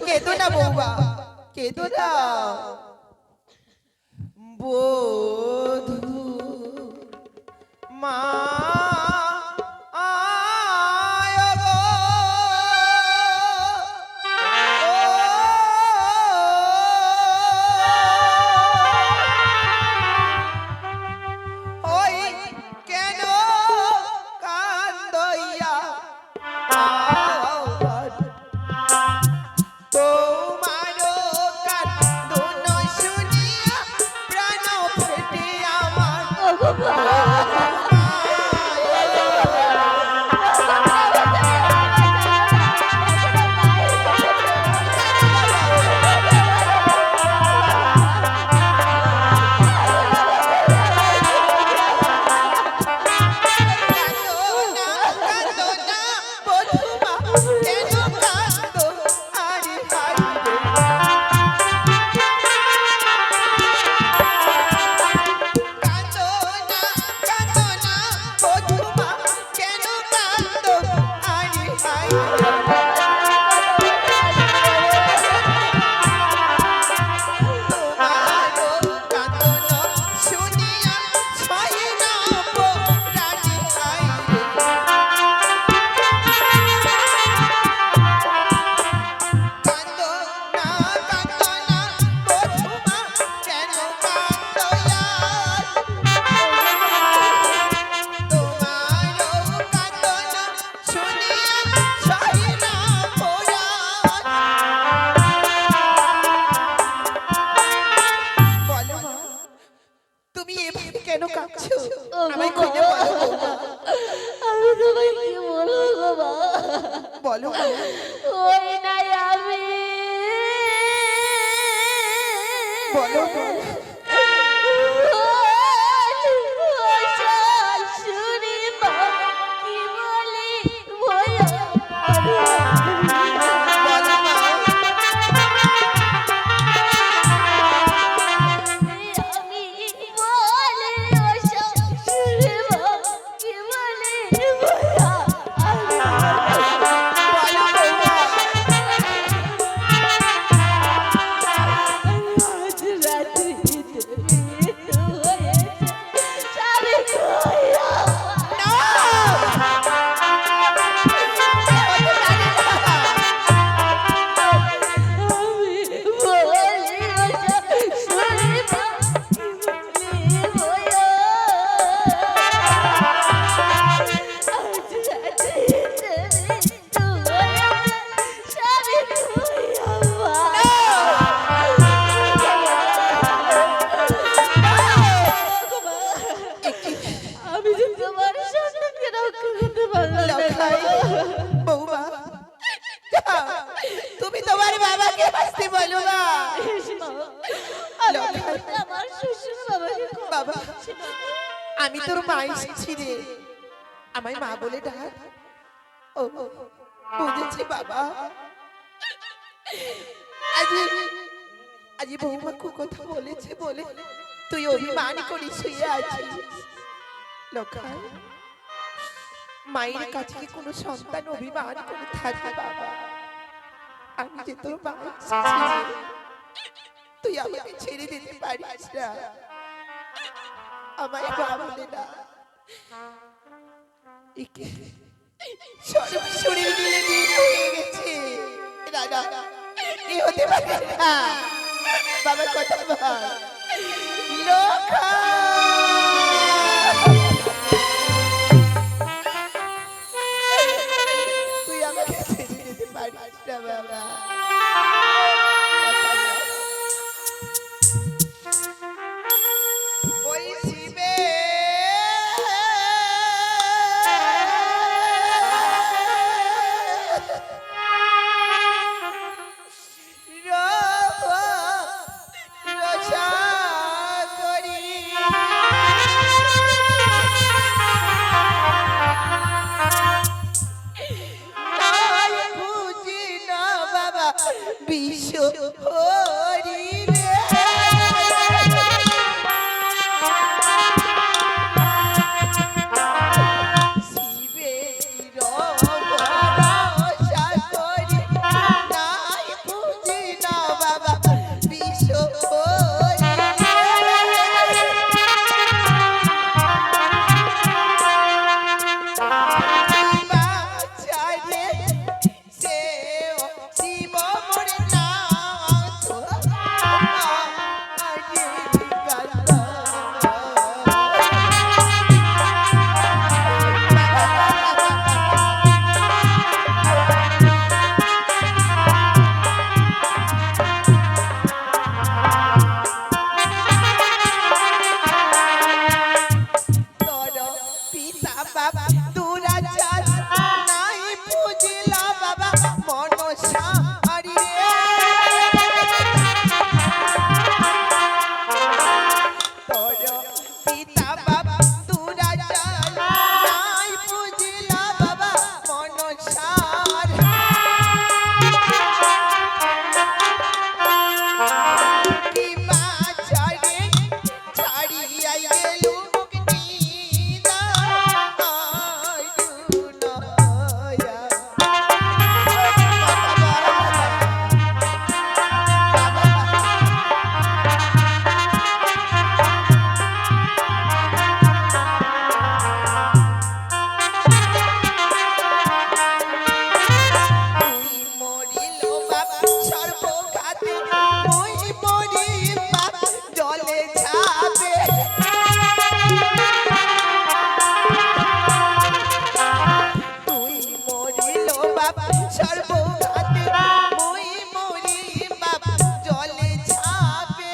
কেঁদো না বৌমা, কেঁদো না। বধূ মা বলো ওই নাই আমি বলো তুমি তোমার বাবাকে বাঁচতে বলো না। বাবা আমি তোর মা এসেছি রে, আমায় মা বলে ডাক। ও বুঝেছি বাবা। আজি বৌমা কথা বলেছে বলে তুই অভিমান করি শুয়ে আছিস। লক্ষাই মায়ের কাছে কি কোনো সন্তান অভিমান করে থাকে বাবা? আমি যে তোর মা এসেছি, তুই আমাকে ছেড়ে দিতে পারিস না, আমায় মা বলে না। শরীর মিলে দিন হয়ে গেছে, এ হতে পারে না। বাবার কথা বল। তুই আমাকে ছেড়ে দিতে পারিস না বাবা। ওই শিবে ছাপে তুই মরিল বাবা সর্বঘাতে মুই মরি বাবা জলে ছাপে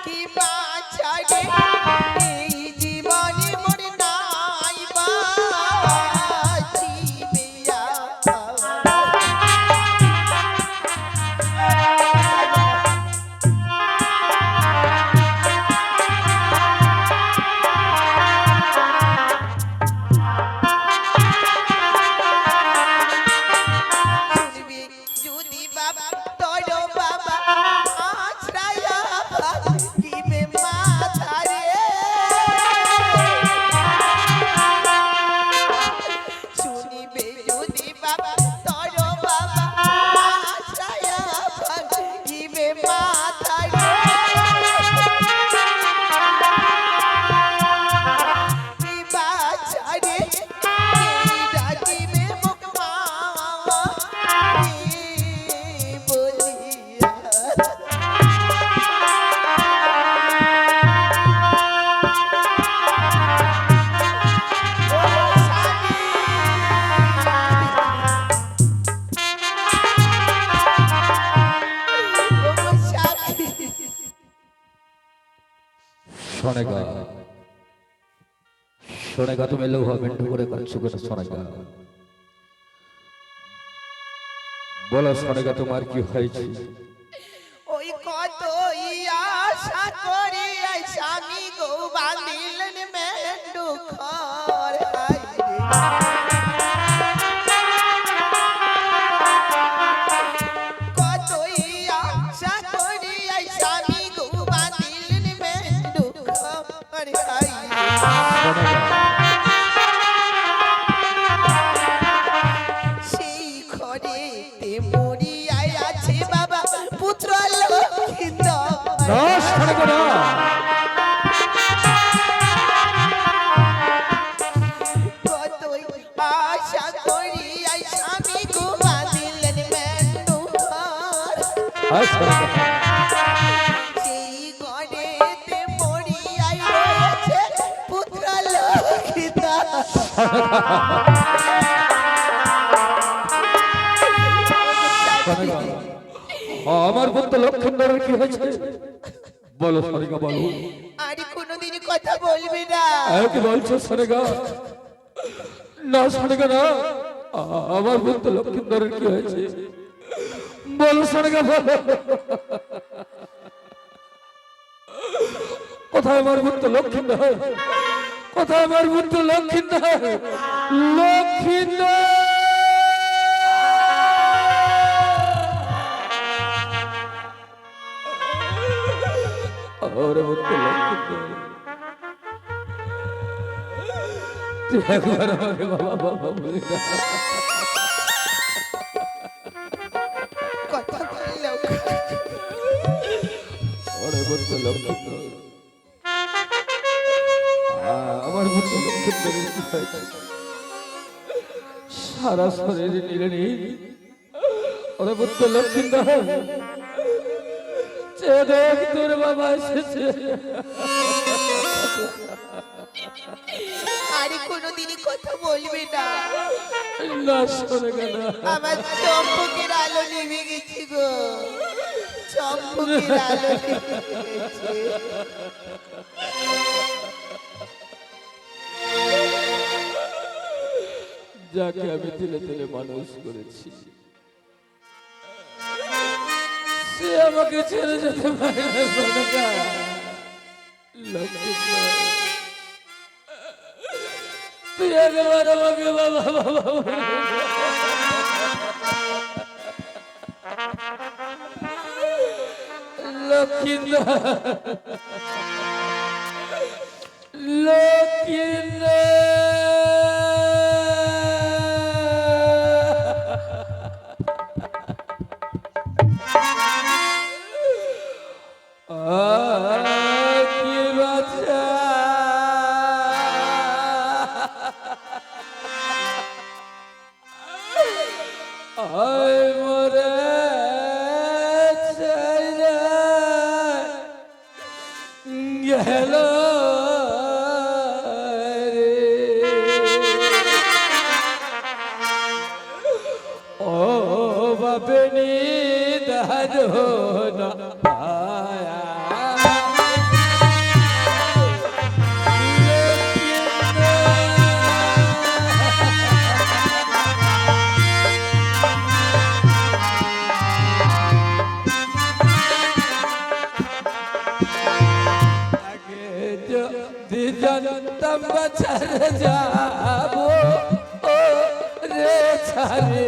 কি বাঁচারে এই জীবনে মোর নাই বাঁচিবে শুনবি যদি বাবা তোর বাবা আছড়াইয়া দিবে মাথারে শুনিবে যদি বাবা তোর বাবা আছড়াইয়া দিবে মাথারে কি বাছারে এই ডাকিবে মুখ মা বলিয়া সোনেগা সোনেগা তুমি লৌহ মিন্টু করে কাঁদছো কেন সোনেগা বলো সোনেগা তোমার কি হয়েছে ওই কত আশা করি স্বামী গো বাঁধিলেন মেন্ডু খর কত আশা করি স্বামী গো বাঁধিলেন মেন্ডু খর সেই ঘরে মরিয়াই আছে বাবা পুত্র লক্ষিত না সোনেগা না কতই আশা করি স্বামী ঘুমা দিলেন মেন্ডু ঘর সোনেগা সেই ঘরেতে মরিয়াই রয়েছে পুত্র লক্ষিত সোনেগা আমার পুত্র লক্ষিন্দরের কি হয়েছে বলো সোনেগা বলো আর কোনোদিন কথা বলবে না কি বলছো সোনেগা না সোনেগা না আমার পুত্র লক্ষিন্দরের কি হয়েছে বলো সোনেগা বলো কোথায় আমার পুত্র লক্ষিন্দর কোথায় আমার পুত্র লক্ষিন্দর লক্ষিন্দর ওরে পুত্র লক্ষিন্দর তুই একবার আমাকে বাবা বাবা বলে না কথা বলল ওরে পুত্র লক্ষিন্দর আমার পুত্র লক্ষিন্দরের কি হয়েছে সারা শরীরে নিলে নেই ওরে পুত্র লক্ষিন্দর দেখ তোর বাবা এসেছে আরে কোনোদিনই কথা বলবে না না সোনেগা না আমার চম্পকের আলো নিভে গেছে গো চম্পকের আলো নিভে গেছে যাকে আমি তিলে তিলে মানুষ করেছি সে আমাকে ছেড়ে যেতে পারে না সোনেগা লক্ষিন্দর তুই একবার আমাকে বাবা বাবা বলে না। লক্ষিন্দর কি বাচ্চা আয় মরে গেল ও বাপনি দারোনা জানতাম বাছার যাবো ও রে ছাড়ে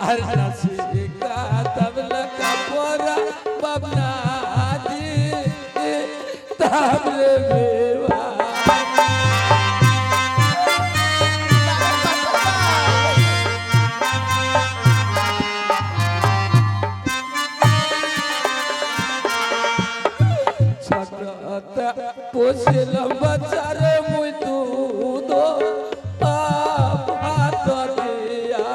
আর নাচে গাতাবলা কাপড়া বাবনা দি তাবলে বেবা পোষেলাম বাচ্চারে মুই দুধ ভাত দিয়া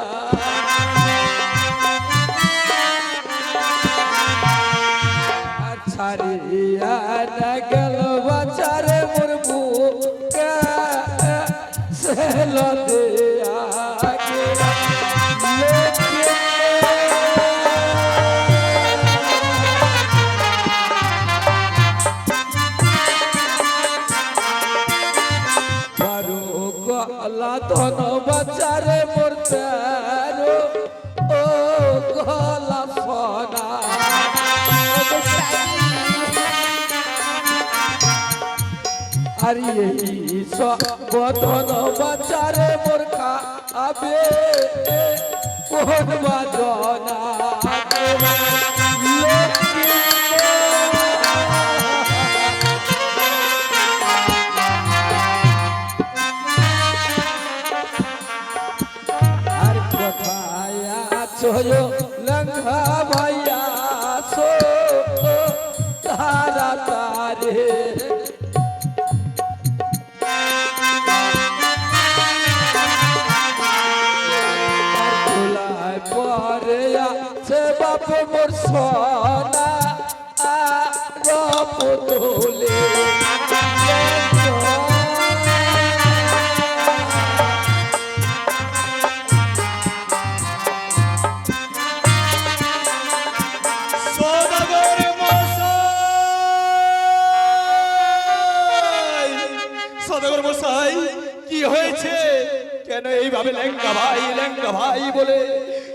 আর ছাড়িয়া না গেল বাচ্চারে মোর বুকে সেল দিয়া ধন বাচ্চারে মরতে ও গলা সোনা আর এই ধন বাচ্চারে মোর খাবে কোন বাজনা सोयो लंघा भैया सो तारा तारे परे से बाप मोर सोना रप तोले কি হয়েছে? কেন এইভাবে লেঙ্গা ভাই বলে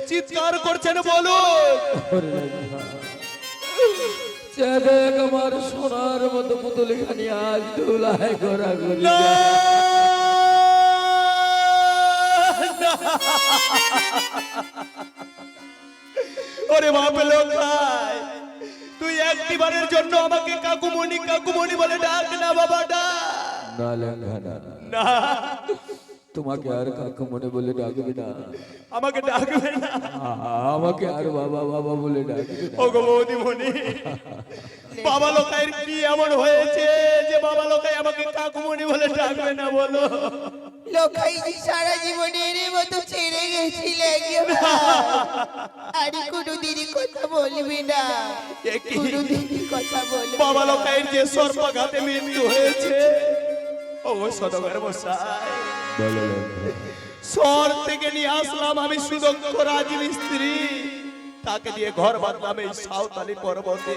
চিৎকার করছেন বলুন? আমার সোনার মতো পুতুলি খানি আজ ধুলায় ঘোরা ঘুরি ওরে বাপ লোকাই, তুই একটিবারের জন্য আমাকে কাকুমণি বলে ডাক না বাবা ডাক না লেঙ্গা না। তোমাকে আর কাকুমণি বলে ডাকবি না, আমাকে ডাকবে না, আমাকে আর বাবা বাবা বলে ডাকবি না। ও গো বৌদিমণি, বাবা লোকাইয়ের কি এমন হয়েছে যে বাবা লোকাই আমাকে কাকুমণি বলে ডাকবে না বলো? লোকাই যে সারা জীবনের মতো ছেড়ে গেছিলে আর কোনোদিনই কথা বলবি না, কোনোদিনই কথা বলবি না। বাবা লোকাইয়ের যে সর্পাঘাতে মৃত্যু হয়েছে, ও সদগর মশাই, শহর থেকে নিয়ে আসলাম আমি সুদক্ষ রাজমিস্ত্রি, তাকে দিয়ে ঘর বাঁধলাম এই সাঁওতালি পর্বতে,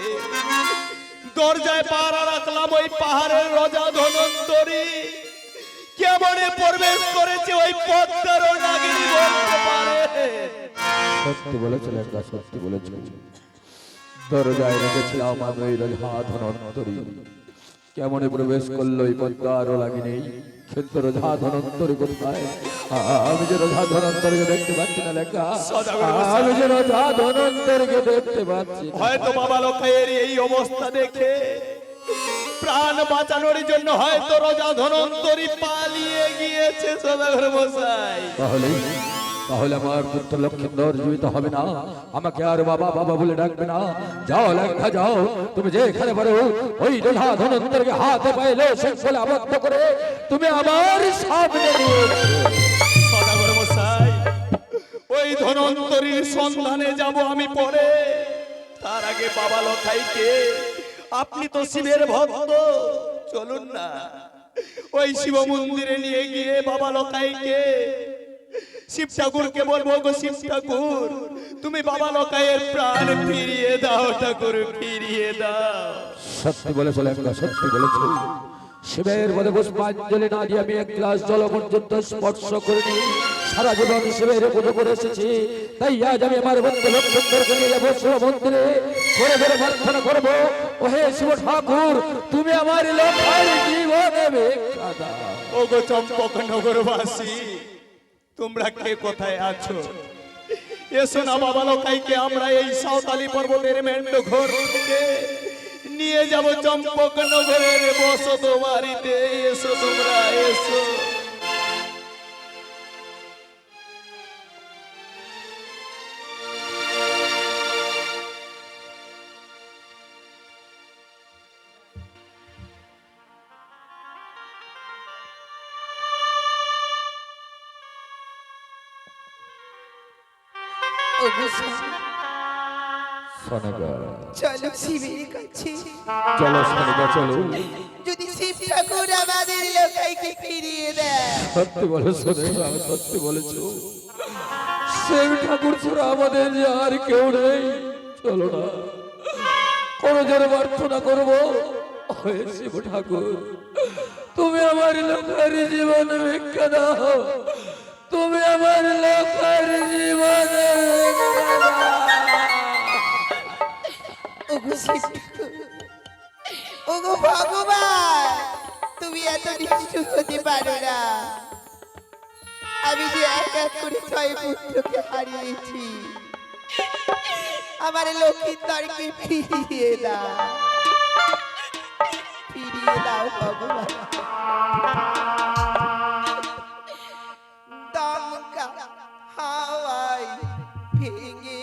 দরজায় পাহারা রাখলাম ওই পাহাড়ের রাজা ধনন্তরী, কেমনে প্রবেশ করেছে ওই পদ্মারও নাগিনী বলতে পারে। সত্যি বলেছিল, একটা সত্যি বলেছিল, দরজায় রেখেছিলাম আমি ওই রাজা ধনন্তরী, কেমনে প্রবেশ করলো এই পদ্মারও নাগিনী, কিন্তু রাজা ধনন্তরী কোথায়? আমি যে রাজা ধনন্তরীকে দেখতে পাচ্ছি না লেখা, আমি যে রাজা ধনন্তরীকে দেখতে পাচ্ছি। হয়তো বাবা লোকাইয়ের এই অবস্থা দেখে প্রাণ বাঁচানোর জন্য হয়তো রাজা ধনন্তরী পালিয়ে গিয়েছে সদাগর মশাই। তাহলে আমার পুত্র লক্ষ্মীন্দর জীবিত হবে না, আমাকে আর বাবা বাবা বলে ডাকবে না। যাও লেখা যাও, তুমি যেখানে পারো ওই রাজা ধনন্তরীকে হাতে পাইলে শৃঙ্খলে আবদ্ধ করে তুমি আমার সামনে নিয়ে সদাগর মশাই, ওই ধনন্তরী অন্তরীর সন্ধানে যাব আমি পরে। তার আগে বাবা লখাইকে, আপনি তো শিবের ভক্ত, চলুন না ওই শিব মন্দিরে নিয়ে গিয়ে বাবা লখাইকে, শিব ঠাকুরকে বলবো, গো শিব ঠাকুর তুমি বাবা লখাইয়ের প্রাণ ফিরিয়ে দাও, ঠাকুর ফিরিয়ে দাও। সত্যি বলেছো লেঙ্গা, সত্যি বলেছো। শিবের পদে পুষ্পাঞ্জলি না দিয়ে আমি এক গ্লাস জল পর্যন্ত স্পর্শ করিনি। সারা জীবন শিবের পুজো করে এসেছি, তাই আজ আমি আমার বন্ধু লক্ষ্মণদেরকে নিয়ে যাবো শিব মন্দিরে, করে করে প্রার্থনা করবো, ও হে শিব ঠাকুর তুমি আমার লক্ষ্যের জীবনে ভিক্ষা দাও। ও গো চম্পক নগরবাসী, তোমরা কে কোথায় আছো? এসো না বাবা লখাইকে আমরা এই সাঁওতালি পর্বতের মেন্ড ঘর থেকে নিয়ে যাব চম্পক নগরের বসত বাড়িতে। এসো তোমরা, এসো। ওগো স্বামী, সোনাগা চলো শিবের কাছে। চলো সোনাগা চলো। যদি শিব ঠাকুর আমাদের লখাইকে ফিরিয়ে দেয়। সত্যি বলেছো সোনাগা, সত্যি বলেছো। শিব ঠাকুর ছাড়া আমাদের যে আর কেউ নেই, চলো না কোনো জোরে প্রার্থনা করবো, হে শিব ঠাকুর তুমি আমার লোকের জীবন ভিক্ষা দাও, তুমি আমার লোকের জীবন ভিক্ষা দাও। ওগো শিব ঠাকুর, ওগো ভগবান, তুমি এত নিষ্ঠুর হতে পারো না। আমি যে এক এক করে 6 পুত্রকে হারিয়েছি, আমার লক্ষিন্দরকে ফিরিয়ে দাও, ফিরিয়ে দাও ভগবান। দমকা হাওয়ায় ভেঙে